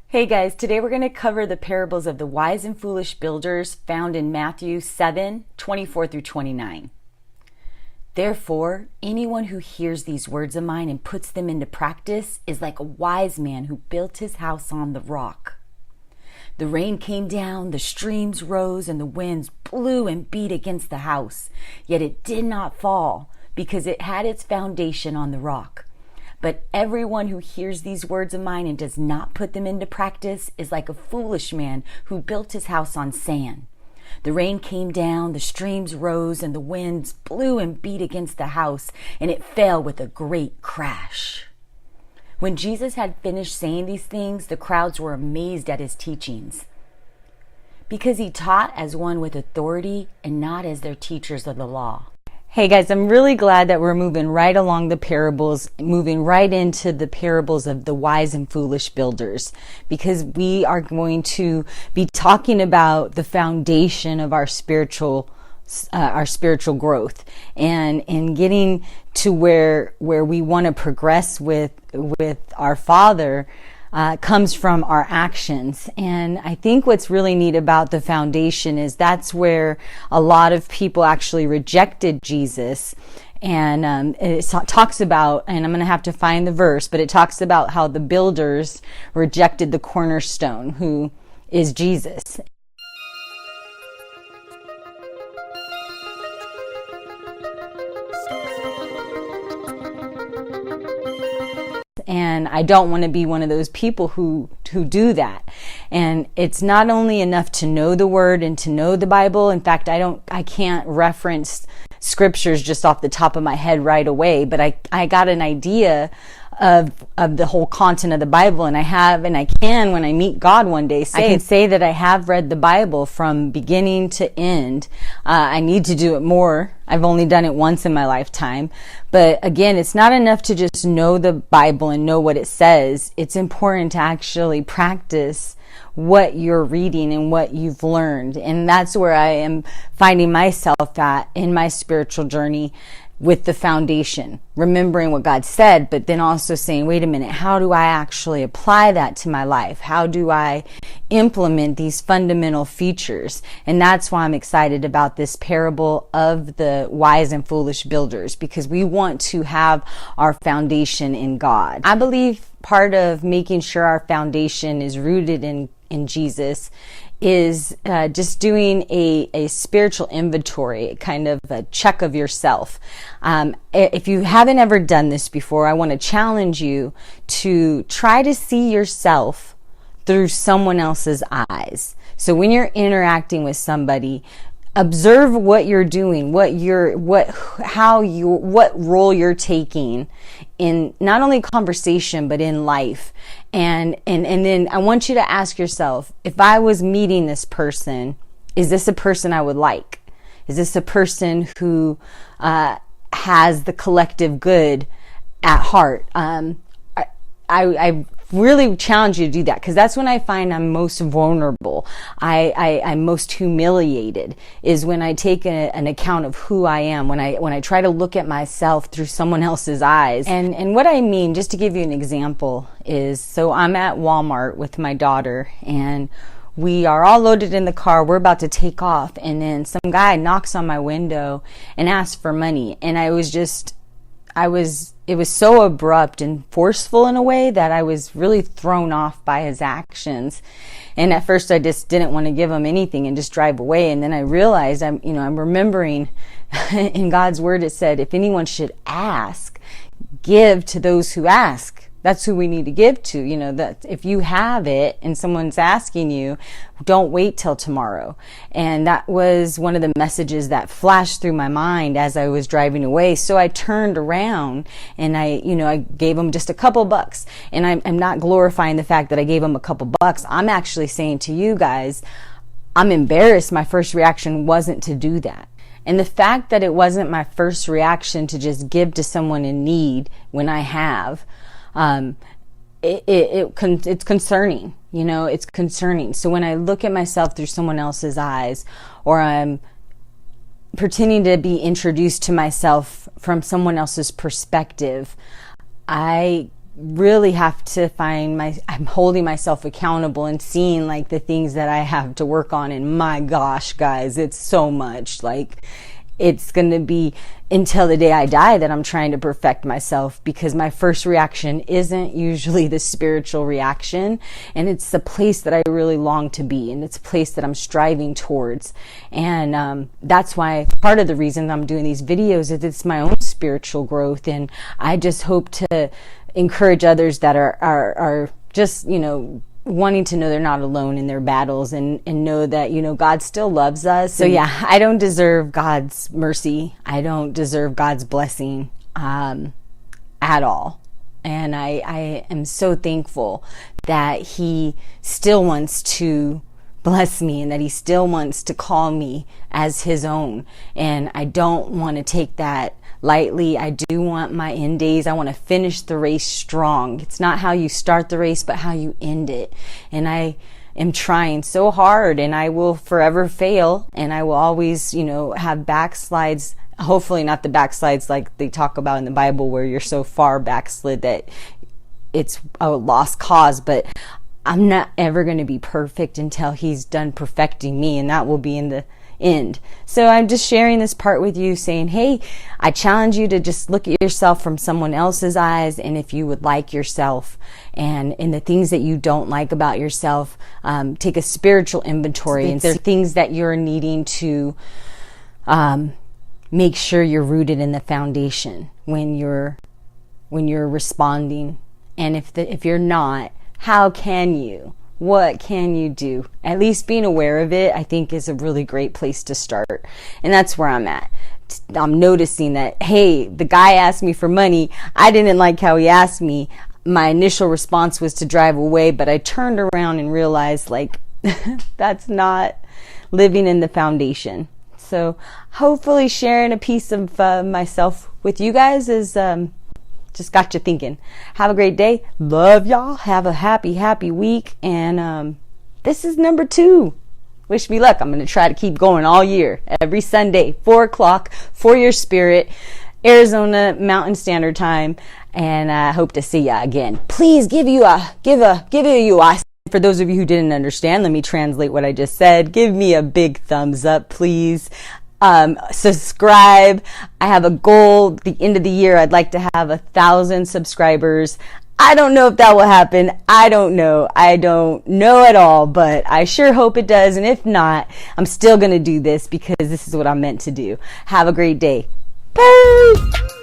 Hey guys, today we're going to cover the parables of the wise and foolish builders found in Matthew 7:24 through 29. Therefore, anyone who hears these words of mine and puts them into practice is like a wise man who built his house on the rock. The rain came down, the streams rose, and the winds blew and beat against the house. Yet it did not fall, because it had its foundation on the rock. But everyone who hears these words of mine and does not put them into practice is like a foolish man who built his house on sand. The rain came down, the streams rose, and the winds blew and beat against the house, and it fell with a great crash. When Jesus had finished saying these things, the crowds were amazed at his teachings, because he taught as one with authority and not as their teachers of the law. Hey guys, I'm really glad that we're moving right along the parables, moving right into the parables of the wise and foolish builders, because we are going to be talking about the foundation of our spiritual growth and getting to where we want to progress with our Father. Comes from our actions. And I think what's really neat about the foundation is that's where a lot of people actually rejected Jesus. And it talks about, and I'm going to have to find the verse, but it talks about how the builders rejected the cornerstone, who is Jesus. And I don't want to be one of those people who do that. And it's not only enough to know the word and to know the Bible. In fact, I can't reference scriptures just off the top of my head right away, but I got an idea of the whole content of the Bible, and I can, when I meet God one day, I can say that I have read the Bible from beginning to end. I need to do it more. I've only done it once in my lifetime. But again, it's not enough to just know the Bible and know what it says. It's important to actually practice what you're reading and what you've learned. And that's where I am finding myself at in my spiritual journey, with the foundation, remembering what God said, but then also saying, wait a minute, how do I actually apply that to my life? How do I implement these fundamental features? And that's why I'm excited about this parable of the wise and foolish builders, because we want to have our foundation in God. I believe part of making sure our foundation is rooted in Jesus is just doing a spiritual inventory, kind of a check of yourself. If you haven't ever done this before, I want to challenge you to try to see yourself through someone else's eyes. So when you're interacting with somebody, observe what you're doing, what role you're taking in not only conversation, but in life. And then I want you to ask yourself, if I was meeting this person, is this a person I would like? Is this a person who has the collective good at heart? I really challenge you to do that, because that's when I find I'm most vulnerable. I'm most humiliated, is when I take an account of who I am, when I try to look at myself through someone else's eyes. And what I mean, just to give you an example, is, so I'm at Walmart with my daughter, and we are all loaded in the car. We're about to take off, and then some guy knocks on my window and asks for money. And it was so abrupt and forceful in a way that I was really thrown off by his actions. And at first I just didn't want to give him anything and just drive away. And then I realized I'm remembering in God's word, it said, if anyone should ask, give to those who ask. That's who we need to give to. That if you have it and someone's asking you, don't wait till tomorrow. And that was one of the messages that flashed through my mind as I was driving away. So I turned around and I gave him just a couple bucks. And I'm not glorifying the fact that I gave him a couple bucks. I'm actually saying to you guys, I'm embarrassed. My first reaction wasn't to do that. And the fact that it wasn't my first reaction to just give to someone in need when I have, it's concerning. It's concerning. So when I look at myself through someone else's eyes, or I'm pretending to be introduced to myself from someone else's perspective, I really have to I'm holding myself accountable and seeing like the things that I have to work on. And my gosh, guys, it's so much. Like, it's going to be until the day I die that I'm trying to perfect myself, because my first reaction isn't usually the spiritual reaction. And it's the place that I really long to be. And it's a place that I'm striving towards. And that's why part of the reason I'm doing these videos is it's my own spiritual growth. And I just hope to encourage others that are just, wanting to know they're not alone in their battles, and know that, God still loves us. So yeah, I don't deserve God's mercy. I don't deserve God's blessing at all. And I am so thankful that He still wants to bless me and that He still wants to call me as His own. And I don't want to take that lightly. I do want my end days. I want to finish the race strong. It's not how you start the race, but how you end it. And I am trying so hard, and I will forever fail, and I will always, have backslides. Hopefully not the backslides like they talk about in the Bible, where you're so far backslid that it's a lost cause. But I'm not ever going to be perfect until He's done perfecting me, and that will be in the end. So I'm just sharing this part with you, saying, hey, I challenge you to just look at yourself from someone else's eyes. And if you would like yourself, and in the things that you don't like about yourself, take a spiritual inventory. And there are things that you're needing to make sure you're rooted in the foundation when you're responding. And if you're not, how can you? What can you do? At least being aware of it, I think, is a really great place to start. And that's where I'm at. I'm noticing that, hey, the guy asked me for money. I didn't like how he asked me. My initial response was to drive away, but I turned around and realized, like, that's not living in the foundation. So hopefully sharing a piece of myself with you guys is just got you thinking. Have a great day. Love y'all. Have a happy week. And this is number 2. Wish me luck. I'm going to try to keep going all year. Every Sunday, 4 o'clock, for your spirit, Arizona Mountain Standard Time. And I hope to see ya again. Please give you a for those of you who didn't understand, let me translate what I just said. Give me a big thumbs up, please. Subscribe. I have a goal at the end of the year. I'd like to have 1,000 subscribers. I don't know if that will happen. I don't know at all, but I sure hope it does. And if not, I'm still going to do this because this is what I'm meant to do. Have a great day. Bye.